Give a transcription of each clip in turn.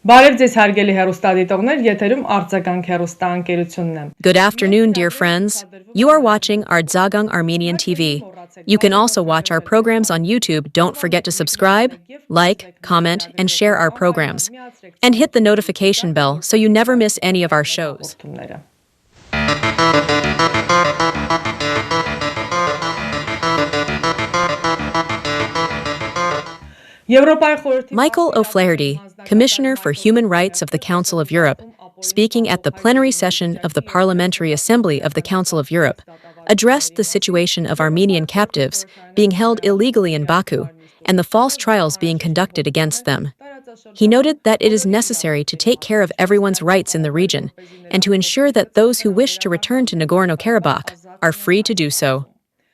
Բարև ձեզ հարգելի հեռուստադիտողներ, եթերում Արձագանք հեռուստաընկերությունն է։ Good afternoon, dear friends. You are watching Արձագանք Armenian TV. You can also watch our programs on YouTube. Don't forget to subscribe, like, comment, and share our programs. And hit the notification bell so you never miss any of our shows. Michael O'Flaherty, Commissioner for Human Rights of the Council of Europe, speaking at the plenary session of the Parliamentary Assembly of the Council of Europe, addressed the situation of Armenian captives being held illegally in Baku and the false trials being conducted against them. He noted that it is necessary to take care of everyone's rights in the region and to ensure that those who wish to return to Nagorno-Karabakh are free to do so.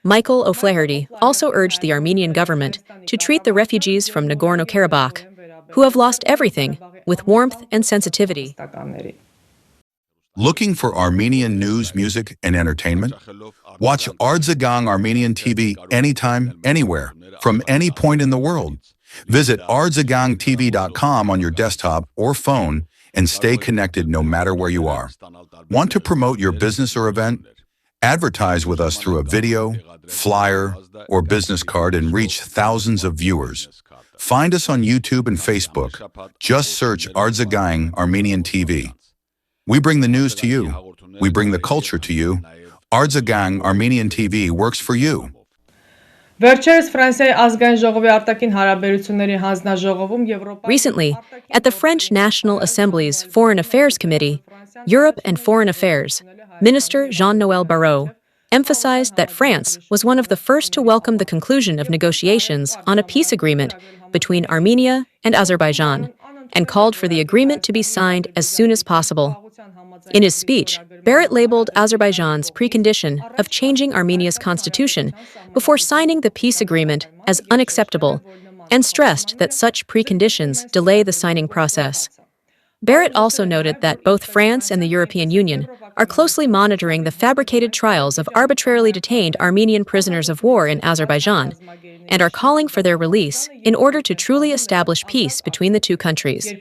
Michael O'Flaherty also urged the Armenian government to treat the refugees from Nagorno-Karabakh, who have lost everything, with warmth and sensitivity. Looking for Armenian news, music, and entertainment? Watch Արձագանք Armenian TV anytime, anywhere, from any point in the world. Visit արձագանktv.com on your desktop or phone and stay connected no matter where you are. Want to promote your business or event? Advertise with us through a video, flyer, or business card and reach thousands of viewers. Find us on YouTube and Facebook. Just search Արձագանք Armenian TV. We bring the news to you. We bring the culture to you. Արձագանք Armenian TV works for you. Recently, at the French National Assembly's Foreign Affairs Committee, Europe and Foreign Affairs, Minister Jean-Noël Barrot emphasized that France was one of the first to welcome the conclusion of negotiations on a peace agreement between Armenia and Azerbaijan, and called for the agreement to be signed as soon as possible. In his speech, Barrot labeled Azerbaijan's precondition of changing Armenia's constitution before signing the peace agreement as unacceptable and stressed that such preconditions delay the signing process. Barrot also noted that both France and the European Union are closely monitoring the fabricated trials of arbitrarily detained Armenian prisoners of war in Azerbaijan and are calling for their release in order to truly establish peace between the two countries.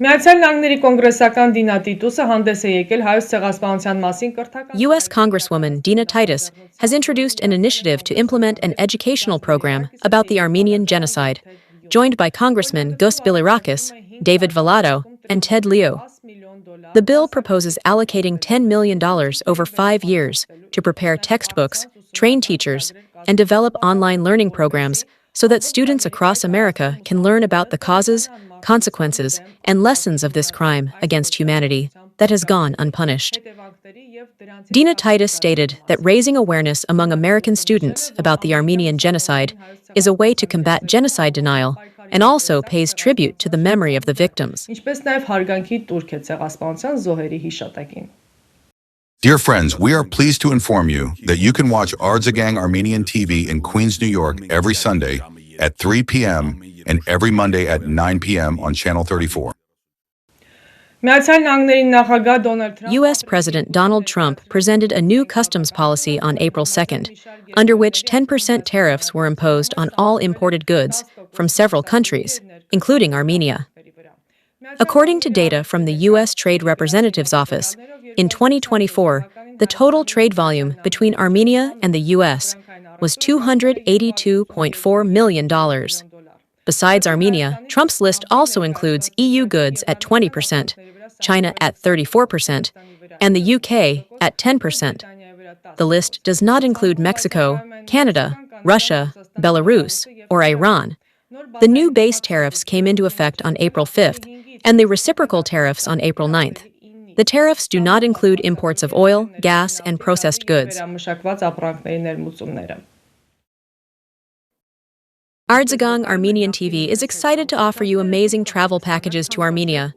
U.S. Congresswoman Dina Titus has introduced an initiative to implement an educational program about the Armenian genocide, joined by Congressmen Gus Bilirakis, David Valado, and Ted Lieu. The bill proposes allocating $10 million over 5 years to prepare textbooks, train teachers, and develop online learning programs so that students across America can learn about the causes, consequences, and lessons of this crime against humanity that has gone unpunished. Dina Titus stated that raising awareness among American students about the Armenian genocide is a way to combat genocide denial and also pays tribute to the memory of the victims. Dear friends, we are pleased to inform you that you can watch Արձագանք Armenian TV in Queens, New York every Sunday at 3 p.m. and every Monday at 9 p.m. on Channel 34. U.S. President Donald Trump presented a new customs policy on April 2nd, under which 10% tariffs were imposed on all imported goods from several countries, including Armenia. According to data from the U.S. Trade Representative's Office, in 2024, the total trade volume between Armenia and the U.S. was $282.4 million. Besides Armenia, Trump's list also includes EU goods at 20%, China at 34%, and the UK at 10%. The list does not include Mexico, Canada, Russia, Belarus, or Iran. The new base tariffs came into effect on April 5th, and the reciprocal tariffs on April 9th. The tariffs do not include imports of oil, gas, and processed goods. Ardzagang Armenian TV is excited to offer you amazing travel packages to Armenia.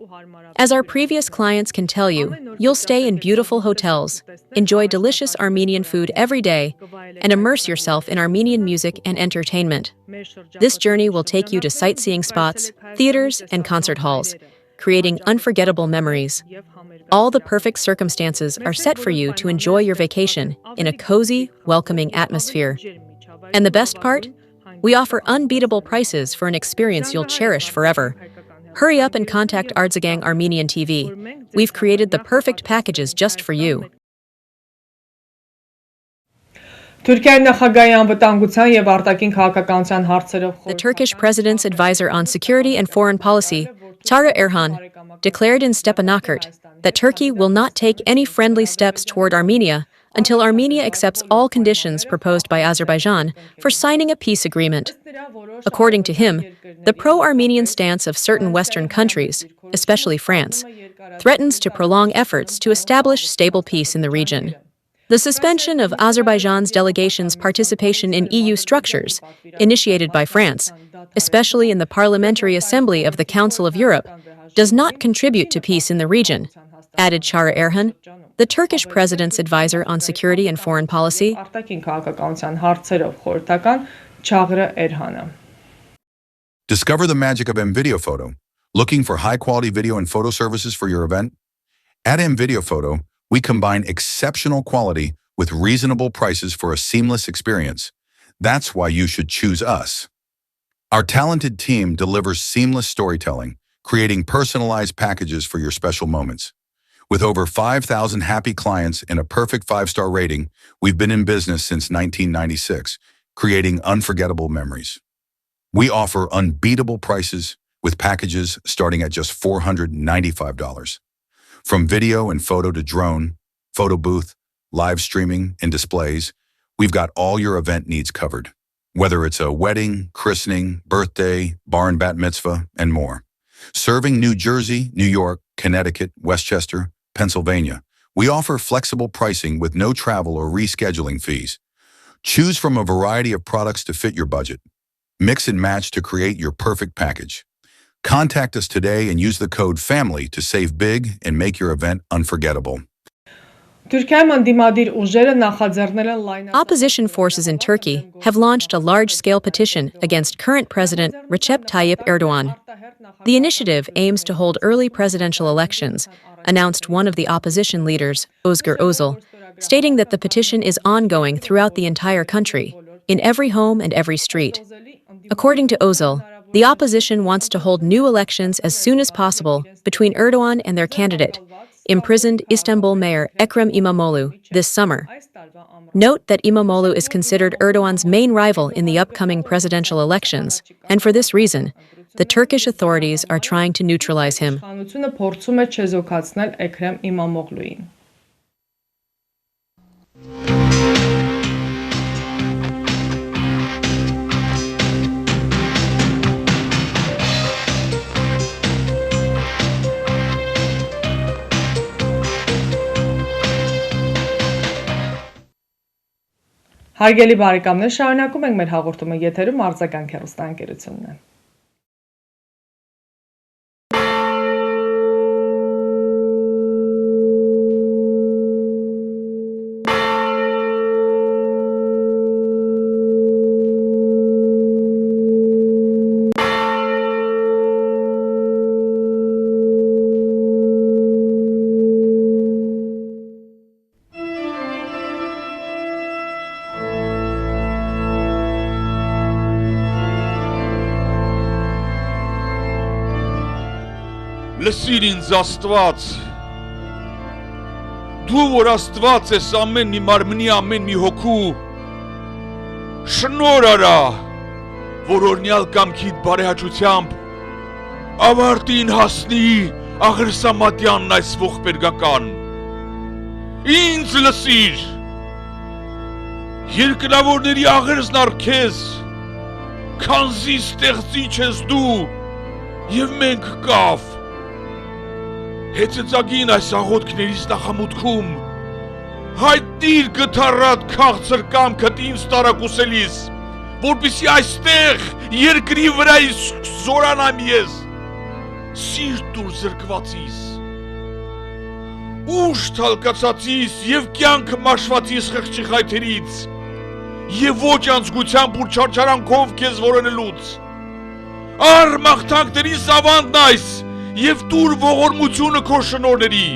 As our previous clients can tell you, you'll stay in beautiful hotels, enjoy delicious Armenian food every day, and immerse yourself in Armenian music and entertainment. This journey will take you to sightseeing spots, theaters, and concert halls, creating unforgettable memories. All the perfect circumstances are set for you to enjoy your vacation in a cozy, welcoming atmosphere. And the best part? We offer unbeatable prices for an experience you'll cherish forever. Hurry up and contact Ardzagang Armenian TV. We've created the perfect packages just for you. The Turkish President's Advisor on Security and Foreign Policy, Çağrı Erhan, declared in Stepanakert that Turkey will not take any friendly steps toward Armenia until Armenia accepts all conditions proposed by Azerbaijan for signing a peace agreement. According to him, the pro-Armenian stance of certain Western countries, especially France, threatens to prolong efforts to establish stable peace in the region. The suspension of Azerbaijan's delegation's participation in EU structures, initiated by France, especially in the Parliamentary Assembly of the Council of Europe, does not contribute to peace in the region, added Çağrı Erhan, the Turkish President's Advisor on Security and Foreign Policy. Discover the magic of mVideo Photo. Looking for high-quality video and photo services for your event? At mVideo Photo, we combine exceptional quality with reasonable prices for a seamless experience. That's why you should choose us. Our talented team delivers seamless storytelling, creating personalized packages for your special moments. With over 5,000 happy clients and a perfect 5-star rating, we've been in business since 1996, creating unforgettable memories. We offer unbeatable prices with packages starting at just $495. From video and photo to drone, photo booth, live streaming, and displays, we've got all your event needs covered. Whether it's a wedding, christening, birthday, bar and bat mitzvah, and more. Serving New Jersey, New York, Connecticut, Westchester, Pennsylvania, we offer flexible pricing with no travel or rescheduling fees. Choose from a variety of products to fit your budget. Mix and match to create your perfect package. Contact us today and use the code FAMILY to save big and make your event unforgettable. Opposition forces in Turkey have launched a large-scale petition against current President Recep Tayyip Erdogan. The initiative aims to hold early presidential elections, announced one of the opposition leaders, Özgür Özel, stating that the petition is ongoing throughout the entire country, in every home and every street. According to Özel, the opposition wants to hold new elections as soon as possible between Erdogan and their candidate, imprisoned Istanbul Mayor Ekrem İmamoğlu, this summer. Note that İmamoğlu is considered Erdogan's main rival in the upcoming presidential elections, and for this reason, the Turkish authorities are trying to neutralize him. Հարգելի բարեկամներ, շարունակում ենք մեր հաղորդումը եթերում Արձագանք հեռուստաընկերությունն է։ Լսիր ինձ Աստված, դու որ Աստված ես ամեն մի մարմնի ամեն մի հոգու, շնոր արա, որ օրնյալ կամքիդ բարեհաճությամբ ավարտին հասնի Աղրսամատյանն այս ողբերգական։ Ինձ լսիր, երկրավորների աղերսն առքեզ, քանզի ստեղծիչ ես դու և մենք կավ։ Հեծեծագին այս աղոտքներից նախամուտքում հայտնիր գթառատ քաղցր կամքդ ինձ տարակուսելիս, որպեսզի այստեղ երկրի վրայից զորանամ ես, սիրտ ուր զրկվածիս, ուժ թալկացածիս և կյանքը մաշվածիս խղճի խայթերից, և ոչ անձգությամբ ու չարչարանքով քեզ որոնելուց, առ մաղթանքների սավանդն այս և տուր ողորմությունը քո շնորհների,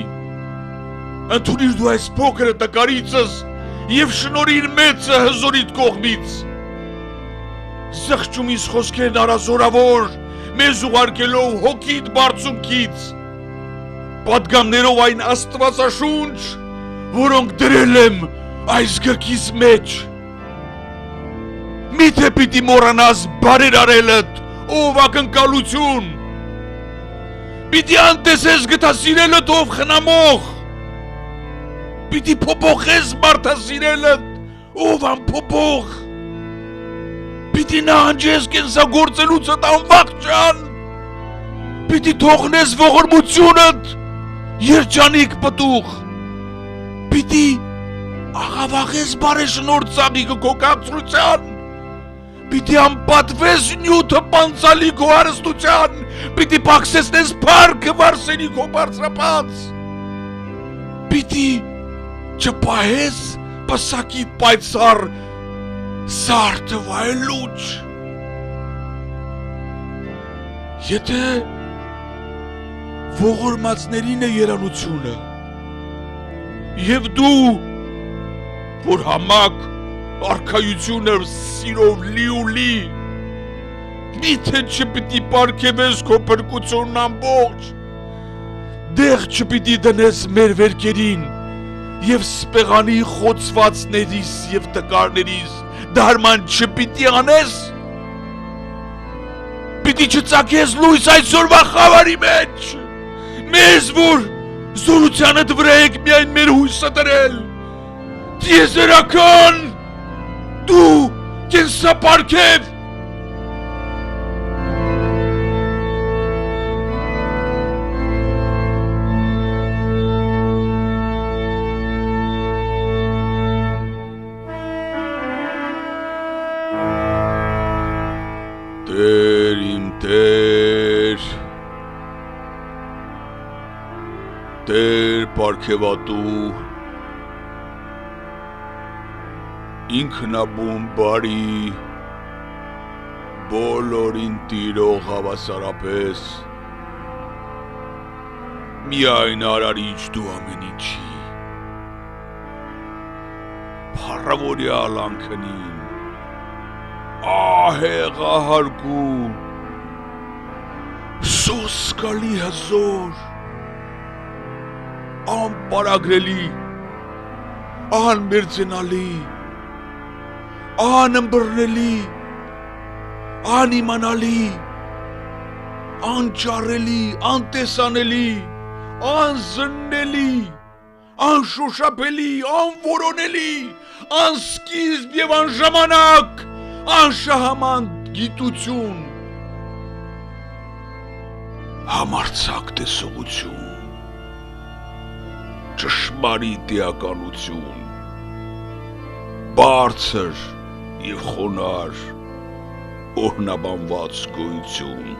ընդունիր դու այս փոքր տկարիցս և շնորհիր մեծը հզորիդ կողմից, զղջումիս խոսքերն առազորավոր, մեզ ուղարկելով հոգիդ բարձունքից, պատգամներով այն աստվածաշունչ, որոնք դրել եմ այս գրքիս մեջ, միթե պիտի մոռանաս բարեր արելդ, ով ակնկալություն, պիտի անտեսես գթասիրելդ, ով խնամող, պիտի փոփոխես մարդասիրելդ, ով անփոփոխ, պիտի նահանջես կենսագործելուցդ անվախճան, պիտի թողնես ողորմությունդ երջանիկ պտուղ, պիտի աղավաղես բարեշնոր ծաղիկը քո քաղցրության, պիտի անպատվես նյութը պանցալի քո հարստության, պիտի պակսեսնես փառքը վարսենի քո բարձրապանց, պիտի չպահես պսակիդ պայծառ սարդը վայելուչ, եթե ողորմածներին է երանությունը, և դու, որ համակ արքայությունը սիրով լի ու լի, միթե չպիտի պարգևես քո փրկությունն ամբողջ, դեղ չպիտի դնես մեր վերքերին և սպեղանի խոցվածներիս և տկարներիս դարման չպիտի անես, պիտի չծագես լույս այսօրվա խավարի մեջ, մեզ որ զորությանդ վրա եք միայն մեր հույսը դրել, տիեզերական, դու կենսապարգև, Տեր իմ Տեր, Տեր պարգևատու, ինքնաբուն բարի, բոլորին տիրող հավասարապես, միայն արարիչ դու ամեն ինչի, փառավորյալ անքնին, ահեղահարկու, սոսկալի հզոր, անպարագրելի, անմերձենալի, անըմբռնելի, անիմանալի, անճարելի, անտեսանելի, անզննելի, անշոշափելի, անորոնելի, անսկիզբ և անժամանակ, անշահամանտ գիտություն, համարձակ տեսողություն, ճշմարիտ էականություն, բարձր և խոնար, օրհնաբանված գոյություն,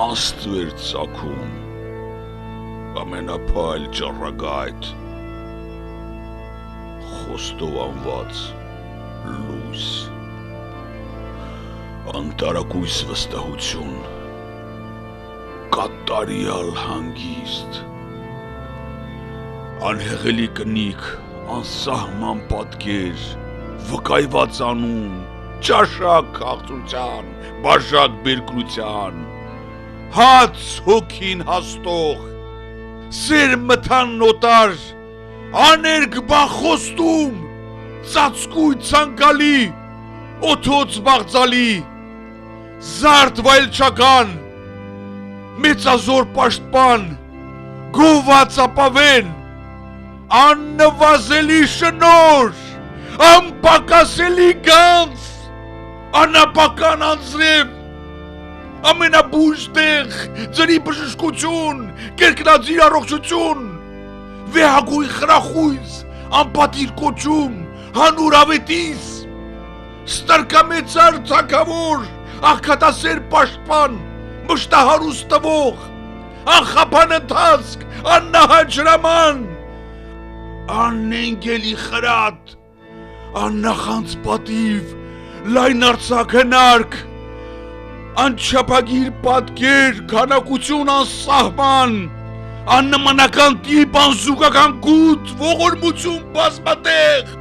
աստվեր ծագում, ամենափայլ ճառագայթ, խոստովանված լույս, անտարակույս վստահություն, կատարյալ հանգիստ, անհեղելի կնիկ, անսահման պատկեր, վկայված անուն, ճաշակ քաղցրության, բաժակ բերկրության, հաց հոգին հաստող, սեր մթան նոտար, աներկ բախոստում, ծածկույթ ցանկալի, օթոց բաղձալի, զարդ վայելչական, մեծազոր պաշտպան, գոված ապավեն, աննվազելի շնոր, անպակասելի գանձ, անապական անձրև, ամենաբույժ տեղ, ձրի բժշկություն, կերկնաձիր առողջություն, վեհագույն խրախույս, անպատիր կոչում, հանուր ավետիս, ստրկամեծար թագավոր, աղքատասեր պաշտպան, մշտահարուստ տվող, անխափան ընթացք, աննահան ջրաման, աննենգելի խրատ, աննախանց պատիվ, լայն արձակ հնարք, անչափագիր պատկեր, քանակություն անսահման, աննմանական տիպ, անզուգական գութ, ողորմություն բազմատեղ,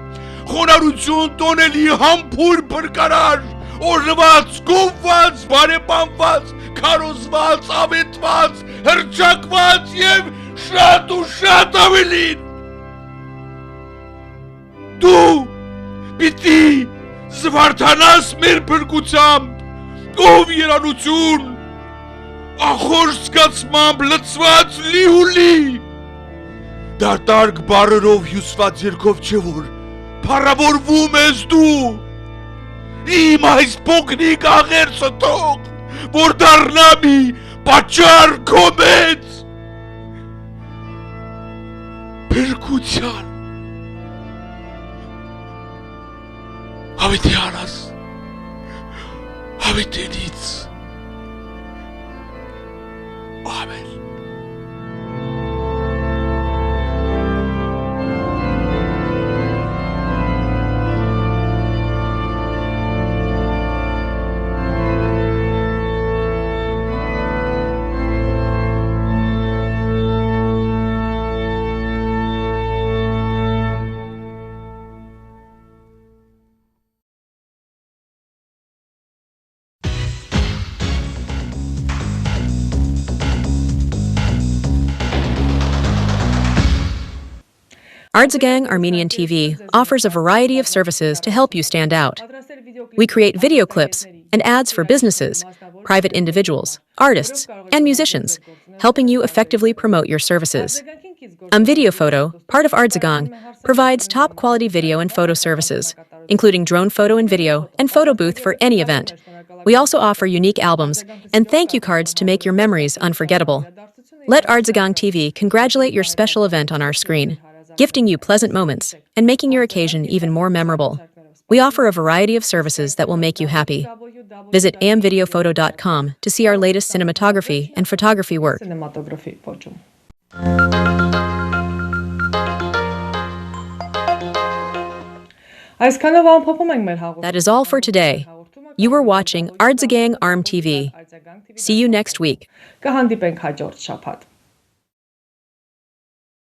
խոնարհություն տոնելի, համբույր փրկարար, օրհնված, գովված, բարեպանված, քարոզված, ավետված, հռչակված եւ շատ ու շատ ավելին։ Դու պիտի զվարթանաս մեր փրկությամբ, ով երանություն, ախոր զգացմամբ լցված լի, դարտարկ բարերով հյուսված երկով չէ որ, փառավորվում ես դու, իմ այս փոքրիկ աղերսը թող, որ դառնա մի պատճառ քո մեծ փրկության, հավիտի անաս, հավիտենից, ամեն։ Ardzagang Armenian TV offers a variety of services to help you stand out. We create video clips and ads for businesses, private individuals, artists, and musicians, helping you effectively promote your services. Video Photo, part of Ardzagang, provides top-quality video and photo services, including drone photo and video and photo booth for any event. We also offer unique albums and thank you cards to make your memories unforgettable. Let Ardzagang TV congratulate your special event on our screen, gifting you pleasant moments and making your occasion even more memorable. We offer a variety of services that will make you happy. Visit amvideophoto.com to see our latest cinematography and photography work. That is all for today. You were watching Ardzagang Arm TV. See you next week. Կհանդիպենք հաջորդ շաբաթ։